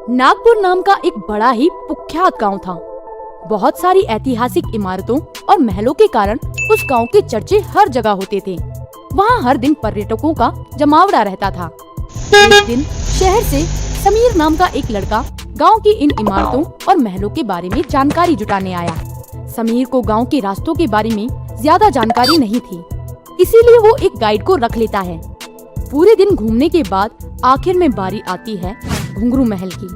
नागपुर नाम का एक बड़ा ही कुख्यात गांव था। बहुत सारी ऐतिहासिक इमारतों और महलों के कारण उस गांव के चर्चे हर जगह होते थे। वहां हर दिन पर्यटकों का जमावड़ा रहता था। एक दिन शहर से समीर नाम का एक लड़का गांव की इन इमारतों और महलों के बारे में जानकारी जुटाने आया। समीर को गांव के रास्तों के बारे में ज्यादा जानकारी नहीं थी, इसीलिए वो एक गाइड को रख लेता है। पूरे दिन घूमने के बाद आखिर में बारी आती है घुंघरू महल की।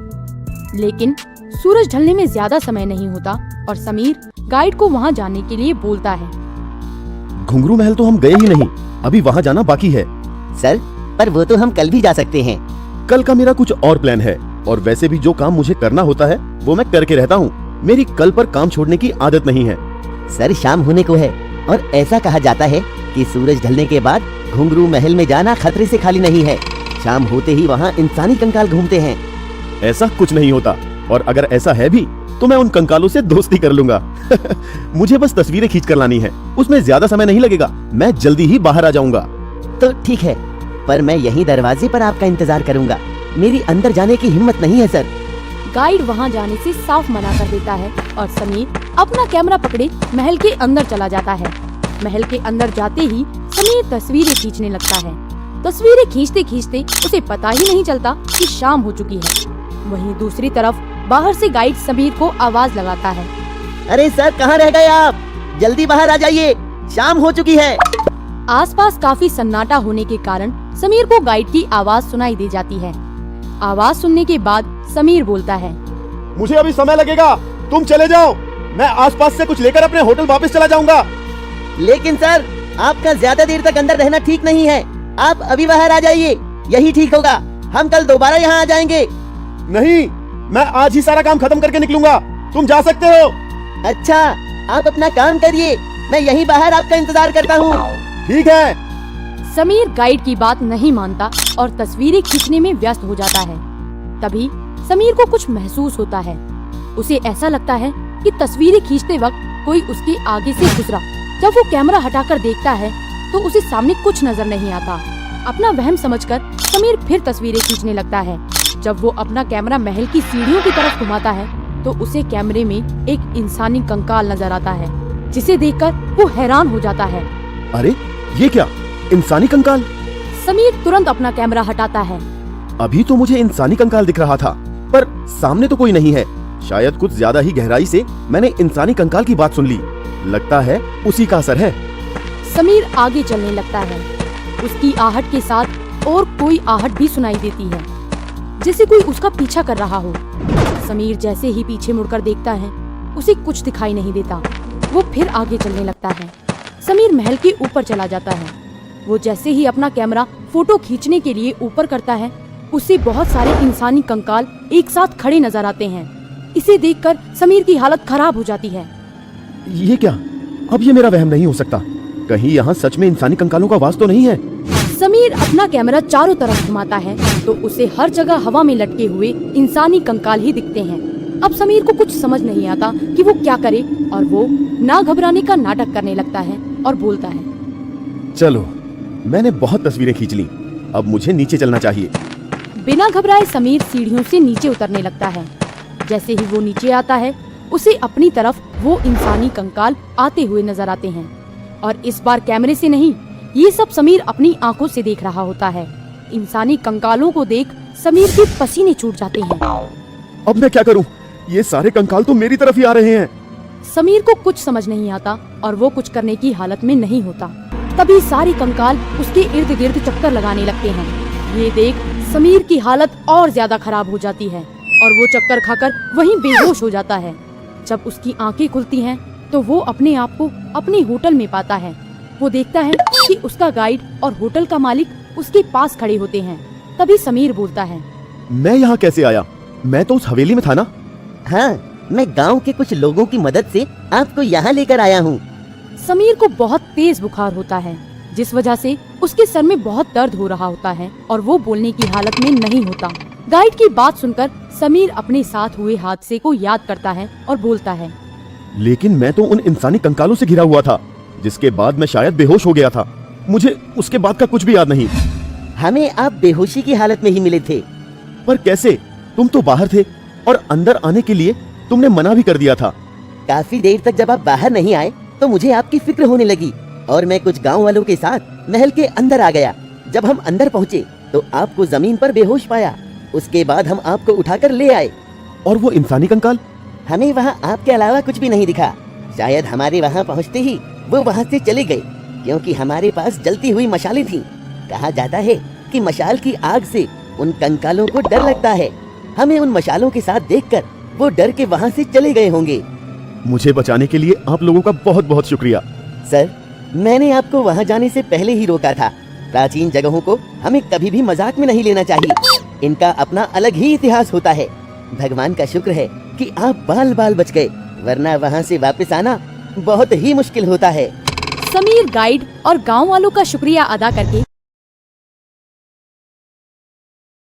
लेकिन सूरज ढलने में ज्यादा समय नहीं होता और समीर गाइड को वहां जाने के लिए बोलता है। घुंघरू महल तो हम गए ही नहीं, अभी वहाँ जाना बाकी है। सर, पर वो तो हम कल भी जा सकते हैं। कल का मेरा कुछ और प्लान है और वैसे भी जो काम मुझे करना होता है वो मैं करके रहता हूँ। मेरी कल पर काम छोड़ने की आदत नहीं है। सर, शाम होने को है और ऐसा कहा जाता है कि सूरज ढलने के बाद घुंघरू महल में जाना खतरे से खाली नहीं है। शाम होते ही वहाँ इंसानी कंकाल घूमते हैं। ऐसा कुछ नहीं होता, और अगर ऐसा है भी तो मैं उन कंकालों से दोस्ती कर लूंगा। मुझे बस तस्वीरें खींच कर लानी है, उसमें ज्यादा समय नहीं लगेगा। मैं जल्दी ही बाहर आ जाऊंगा। तो ठीक है, पर मैं यहीं दरवाजे पर आपका इंतजार करूंगा। मेरी अंदर जाने की हिम्मत नहीं है सर। गाइड वहां जाने से साफ मना कर देता है और समीर अपना कैमरा पकड़े महल के अंदर चला जाता है। महल के अंदर जाते ही समीर तस्वीरें खींचने लगता है। तस्वीरें खींचते खींचते उसे पता ही नहीं चलता कि शाम हो चुकी है। वहीं दूसरी तरफ बाहर से गाइड समीर को आवाज लगाता है। अरे सर, कहाँ रह गए आप? जल्दी बाहर आ जाइए, शाम हो चुकी है। आसपास काफी सन्नाटा होने के कारण समीर को गाइड की आवाज सुनाई दे जाती है। आवाज सुनने के बाद समीर बोलता है, मुझे अभी समय लगेगा, तुम चले जाओ। मैं आसपास से कुछ लेकर अपने होटल वापस चला जाऊंगा। लेकिन सर, आपका ज्यादा देर तक अंदर रहना ठीक नहीं है। आप अभी बाहर आ जाइए, यही ठीक होगा। हम कल दोबारा यहाँ आ जाएंगे। नहीं, मैं आज ही सारा काम खत्म करके निकलूंगा। तुम जा सकते हो। अच्छा, आप अपना काम करिए, मैं यहीं बाहर आपका इंतजार करता हूँ। ठीक है। समीर गाइड की बात नहीं मानता और तस्वीरें खींचने में व्यस्त हो जाता है। तभी समीर को कुछ महसूस होता है। उसे ऐसा लगता है कि तस्वीरें खींचते वक्त कोई उसके आगे से गुजरा। जब वो कैमरा हटाकर देखता है तो उसे सामने कुछ नजर नहीं आता। अपना वहम समझकर समीर फिर तस्वीरें खींचने लगता है। जब वो अपना कैमरा महल की सीढ़ियों की तरफ घुमाता है तो उसे कैमरे में एक इंसानी कंकाल नजर आता है, जिसे देखकर वो हैरान हो जाता है। अरे ये क्या, इंसानी कंकाल? समीर तुरंत अपना कैमरा हटाता है। अभी तो मुझे इंसानी कंकाल दिख रहा था, पर सामने तो कोई नहीं है। शायद कुछ ज्यादा ही गहराई से मैंने इंसानी कंकाल की बात सुन ली। लगता है उसी का असर है। समीर आगे चलने लगता है। उसकी आहट के साथ और कोई आहट भी सुनाई देती है, जैसे कोई उसका पीछा कर रहा हो। समीर जैसे ही पीछे मुड़कर देखता है, उसे कुछ दिखाई नहीं देता। वो फिर आगे चलने लगता है। समीर महल के ऊपर चला जाता है। वो जैसे ही अपना कैमरा फोटो खींचने के लिए ऊपर करता है, उसे बहुत सारे इंसानी कंकाल एक साथ खड़े नजर आते हैं। इसे देखकर समीर की हालत खराब हो जाती है। ये क्या? अब ये मेरा वहम नहीं हो सकता। कहीं यहाँ सच में इंसानी कंकालों का वास तो नहीं है? समीर अपना कैमरा चारों तरफ घुमाता है तो उसे हर जगह हवा में लटके हुए इंसानी कंकाल ही दिखते हैं। अब समीर को कुछ समझ नहीं आता कि वो क्या करे और वो ना घबराने का नाटक करने लगता है और बोलता है, चलो, मैंने बहुत तस्वीरें खींच ली, अब मुझे नीचे चलना चाहिए। बिना घबराए समीर सीढ़ियों से नीचे उतरने लगता है। जैसे ही वो नीचे आता है, उसे अपनी तरफ वो इंसानी कंकाल आते हुए नजर आते हैं और इस बार कैमरे से नहीं, ये सब समीर अपनी आंखों से देख रहा होता है। इंसानी कंकालों को देख समीर के पसीने छूट जाते हैं। अब मैं क्या करूं? ये सारे कंकाल तो मेरी तरफ ही आ रहे हैं। समीर को कुछ समझ नहीं आता और वो कुछ करने की हालत में नहीं होता। तभी सारे कंकाल उसके इर्द गिर्द चक्कर लगाने लगते हैं। ये देख समीर की हालत और ज्यादा खराब हो जाती है और वो चक्कर खाकर वहीं बेहोश हो जाता है। जब उसकी आंखें खुलती हैं तो वो अपने आप को अपने होटल में पाता है। वो देखता है कि उसका गाइड और होटल का मालिक उसके पास खड़े होते हैं। तभी समीर बोलता है, मैं यहाँ कैसे आया? मैं तो उस हवेली में था ना। हाँ, मैं गांव के कुछ लोगों की मदद से आपको यहाँ लेकर आया हूँ। समीर को बहुत तेज बुखार होता है, जिस वजह से उसके सर में बहुत दर्द हो रहा होता है और वो बोलने की हालत में नहीं होता। गाइड की बात सुनकर समीर अपने साथ हुए हादसे को याद करता है और बोलता है, लेकिन मैं तो उन इंसानी कंकालों से घिरा हुआ था, जिसके बाद मैं शायद बेहोश हो गया था। मुझे उसके बाद का कुछ भी याद नहीं। हमें आप बेहोशी की हालत में ही मिले थे। पर कैसे? तुम तो बाहर थे और अंदर आने के लिए तुमने मना भी कर दिया था। काफी देर तक जब आप बाहर नहीं आए तो मुझे आपकी फिक्र होने लगी और मैं कुछ गांव वालों के साथ महल के अंदर आ गया। जब हम अंदर पहुँचे तो आपको जमीन पर बेहोश पाया। उसके बाद हम आपको उठाकर ले आए। और वो इंसानी कंकाल? हमें वहाँ आपके अलावा कुछ भी नहीं दिखा। शायद हमारे वहाँ पहुँचते ही वो वहाँ से चले गए, क्योंकि हमारे पास जलती हुई मशालें थीं। कहा जाता है कि मशाल की आग से उन कंकालों को डर लगता है। हमें उन मशालों के साथ देखकर वो डर के वहाँ से चले गए होंगे। मुझे बचाने के लिए आप लोगों का बहुत बहुत शुक्रिया। सर, मैंने आपको वहाँ जाने से पहले ही रोका था। प्राचीन जगहों को हमें कभी भी मजाक में नहीं लेना चाहिए। इनका अपना अलग ही इतिहास होता है। भगवान का शुक्र है कि आप बाल बाल बच गए, वरना वहाँ से वापस आना बहुत ही मुश्किल होता है। समीर गाइड और गांव वालों का शुक्रिया अदा करके